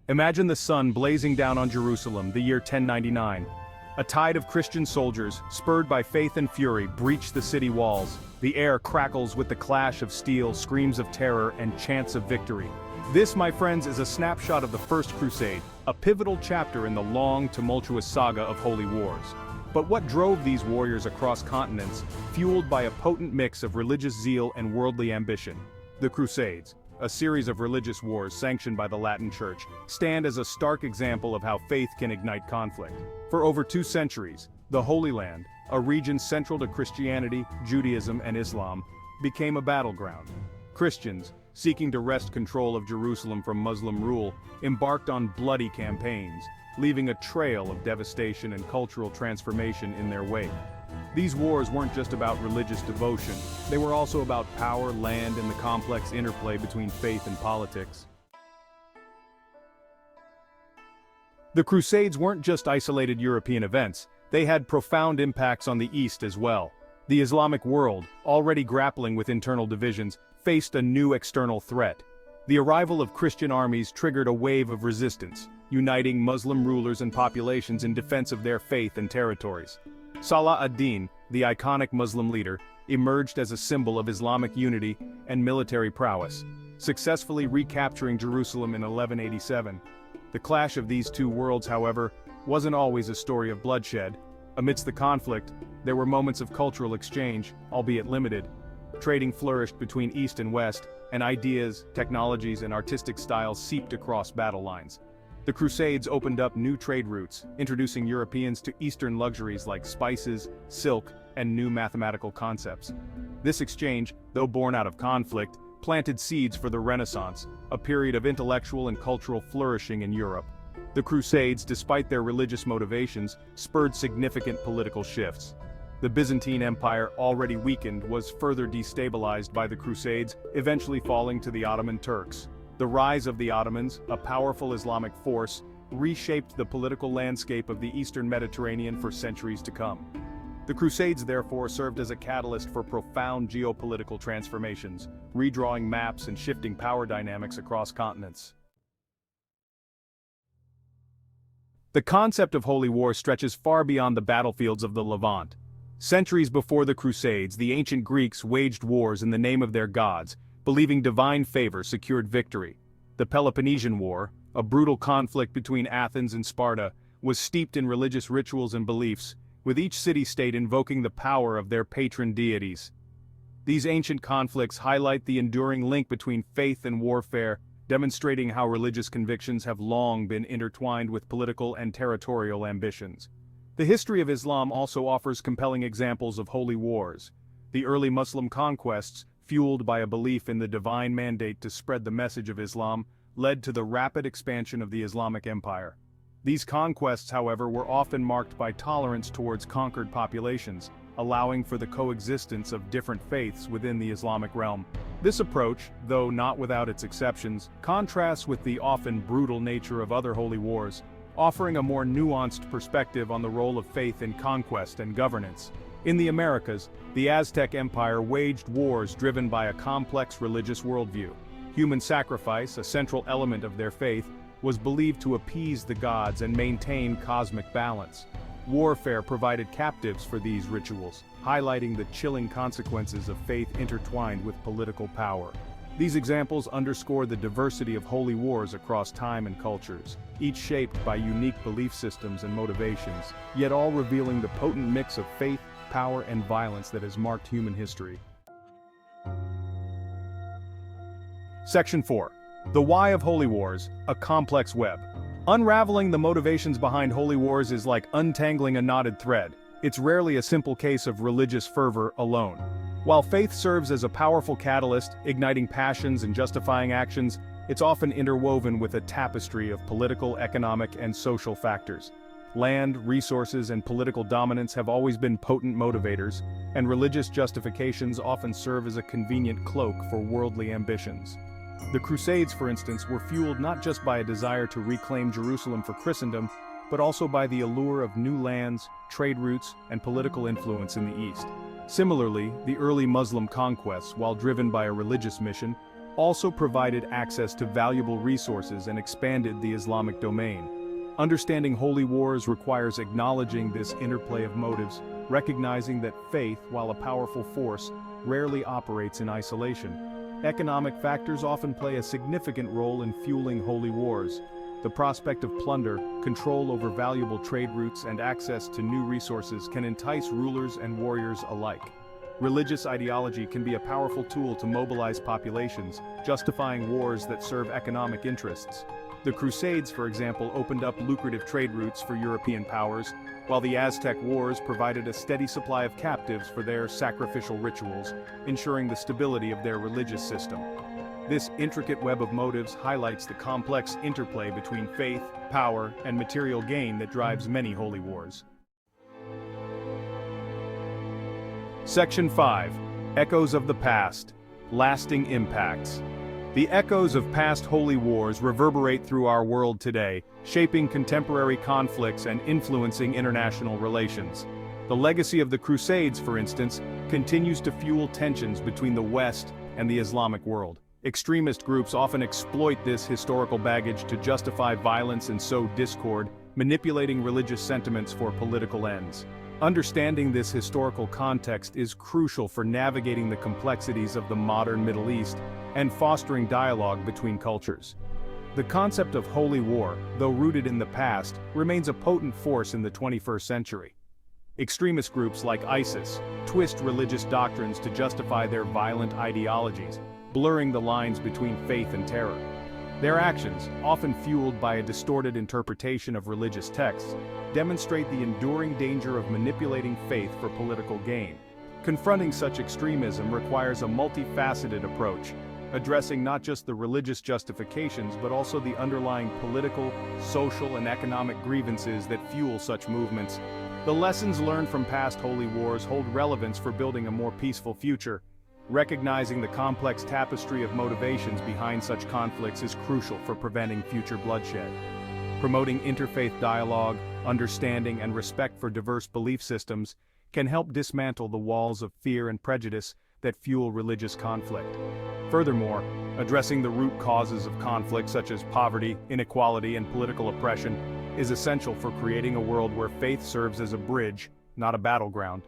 Imagine the sun blazing down on Jerusalem, the year 1099. A tide of Christian soldiers, spurred by faith and fury, breach the city walls. The air crackles with the clash of steel, screams of terror, and chants of victory. This, my friends, is a snapshot of the First Crusade, a pivotal chapter in the long, tumultuous saga of holy wars. But what drove these warriors across continents, fueled by a potent mix of religious zeal and worldly ambition? The Crusades, a series of religious wars sanctioned by the Latin Church, stand as a stark example of how faith can ignite conflict. For over 2 centuries, the Holy Land, a region central to Christianity, Judaism, and Islam, became a battleground. Christians, seeking to wrest control of Jerusalem from Muslim rule, embarked on bloody campaigns, leaving a trail of devastation and cultural transformation in their wake. These wars weren't just about religious devotion, they were also about power, land, and the complex interplay between faith and politics. The Crusades weren't just isolated European events, they had profound impacts on the East as well. The Islamic world, already grappling with internal divisions, faced a new external threat. The arrival of Christian armies triggered a wave of resistance, uniting Muslim rulers and populations in defense of their faith and territories. Salah ad-Din, the iconic Muslim leader, emerged as a symbol of Islamic unity and military prowess, successfully recapturing Jerusalem in 1187. The clash of these two worlds, however, wasn't always a story of bloodshed. Amidst the conflict, there were moments of cultural exchange, albeit limited. Trading flourished between East and West, and ideas, technologies, and artistic styles seeped across battle lines. The Crusades opened up new trade routes, introducing Europeans to Eastern luxuries like spices, silk, and new mathematical concepts. This exchange, though born out of conflict, planted seeds for the Renaissance, a period of intellectual and cultural flourishing in Europe. The Crusades, despite their religious motivations, spurred significant political shifts. The Byzantine Empire, already weakened, was further destabilized by the Crusades, eventually falling to the Ottoman Turks. The rise of the Ottomans, a powerful Islamic force, reshaped the political landscape of the Eastern Mediterranean for centuries to come. The Crusades therefore served as a catalyst for profound geopolitical transformations, redrawing maps and shifting power dynamics across continents. The concept of holy war stretches far beyond the battlefields of the Levant. Centuries before the Crusades, the ancient Greeks waged wars in the name of their gods, believing divine favor secured victory. The Peloponnesian War, a brutal conflict between Athens and Sparta, was steeped in religious rituals and beliefs, with each city-state invoking the power of their patron deities. These ancient conflicts highlight the enduring link between faith and warfare, demonstrating how religious convictions have long been intertwined with political and territorial ambitions. The history of Islam also offers compelling examples of holy wars. The early Muslim conquests, fueled by a belief in the divine mandate to spread the message of Islam, led to the rapid expansion of the Islamic Empire. These conquests, however, were often marked by tolerance towards conquered populations, allowing for the coexistence of different faiths within the Islamic realm. This approach, though not without its exceptions, contrasts with the often brutal nature of other holy wars, offering a more nuanced perspective on the role of faith in conquest and governance. In the Americas, the Aztec Empire waged wars driven by a complex religious worldview. Human sacrifice, a central element of their faith, was believed to appease the gods and maintain cosmic balance. Warfare provided captives for these rituals, highlighting the chilling consequences of faith intertwined with political power. These examples underscore the diversity of holy wars across time and cultures, each shaped by unique belief systems and motivations, yet all revealing the potent mix of faith, power, and violence that has marked human history. Section 4. The Why of Holy Wars, a complex web. Unraveling the motivations behind holy wars is like untangling a knotted thread. It's rarely a simple case of religious fervor alone. While faith serves as a powerful catalyst, igniting passions and justifying actions, it's often interwoven with a tapestry of political, economic, and social factors. Land, resources, and political dominance have always been potent motivators, and religious justifications often serve as a convenient cloak for worldly ambitions. The Crusades, for instance, were fueled not just by a desire to reclaim Jerusalem for Christendom, but also by the allure of new lands, trade routes, and political influence in the East. Similarly, the early Muslim conquests, while driven by a religious mission, also provided access to valuable resources and expanded the Islamic domain. Understanding holy wars requires acknowledging this interplay of motives, recognizing that faith, while a powerful force, rarely operates in isolation. Economic factors often play a significant role in fueling holy wars. The prospect of plunder, control over valuable trade routes, and access to new resources can entice rulers and warriors alike. Religious ideology can be a powerful tool to mobilize populations, justifying wars that serve economic interests. The Crusades, for example, opened up lucrative trade routes for European powers, while the Aztec Wars provided a steady supply of captives for their sacrificial rituals, ensuring the stability of their religious system. This intricate web of motives highlights the complex interplay between faith, power, and material gain that drives many holy wars. Section 5. Echoes of the Past. Lasting Impacts. The echoes of past holy wars reverberate through our world today, shaping contemporary conflicts and influencing international relations. The legacy of the Crusades, for instance, continues to fuel tensions between the West and the Islamic world. Extremist groups often exploit this historical baggage to justify violence and sow discord, manipulating religious sentiments for political ends. Understanding this historical context is crucial for navigating the complexities of the modern Middle East and fostering dialogue between cultures. The concept of holy war, though rooted in the past, remains a potent force in the 21st century. Extremist groups like ISIS twist religious doctrines to justify their violent ideologies, blurring the lines between faith and terror. Their actions, often fueled by a distorted interpretation of religious texts, demonstrate the enduring danger of manipulating faith for political gain. Confronting such extremism requires a multifaceted approach, addressing not just the religious justifications but also the underlying political, social, and economic grievances that fuel such movements. The lessons learned from past holy wars hold relevance for building a more peaceful future. Recognizing the complex tapestry of motivations behind such conflicts is crucial for preventing future bloodshed. Promoting interfaith dialogue, understanding, and respect for diverse belief systems can help dismantle the walls of fear and prejudice that fuel religious conflict. Furthermore, addressing the root causes of conflict such as poverty, inequality, and political oppression is essential for creating a world where faith serves as a bridge, not a battleground.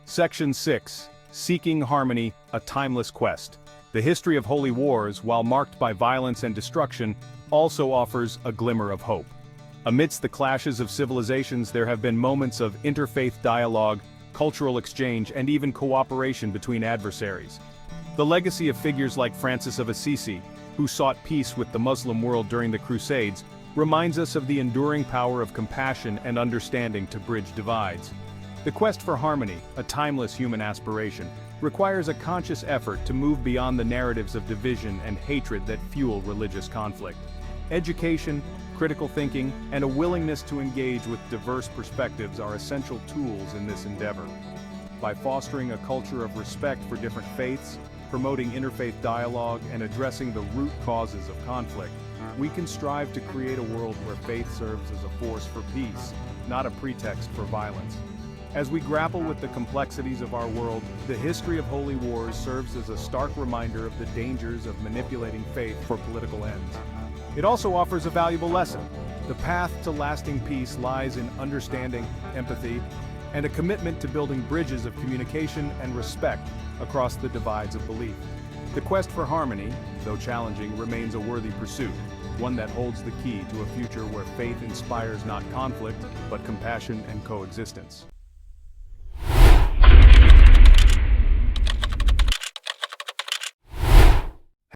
Section 6. Seeking Harmony, a Timeless Quest. The history of holy wars, while marked by violence and destruction, also offers a glimmer of hope. Amidst the clashes of civilizations, there have been moments of interfaith dialogue, cultural exchange, and even cooperation between adversaries. The legacy of figures like Francis of Assisi, who sought peace with the Muslim world during the Crusades, reminds us of the enduring power of compassion and understanding to bridge divides. The quest for harmony, a timeless human aspiration, requires a conscious effort to move beyond the narratives of division and hatred that fuel religious conflict. Education, critical thinking, and a willingness to engage with diverse perspectives are essential tools in this endeavor. By fostering a culture of respect for different faiths, promoting interfaith dialogue, and addressing the root causes of conflict, we can strive to create a world where faith serves as a force for peace, not a pretext for violence. As we grapple with the complexities of our world, the history of holy wars serves as a stark reminder of the dangers of manipulating faith for political ends. It also offers a valuable lesson. The path to lasting peace lies in understanding, empathy, and a commitment to building bridges of communication and respect across the divides of belief. The quest for harmony, though challenging, remains a worthy pursuit, one that holds the key to a future where faith inspires not conflict, but compassion and coexistence.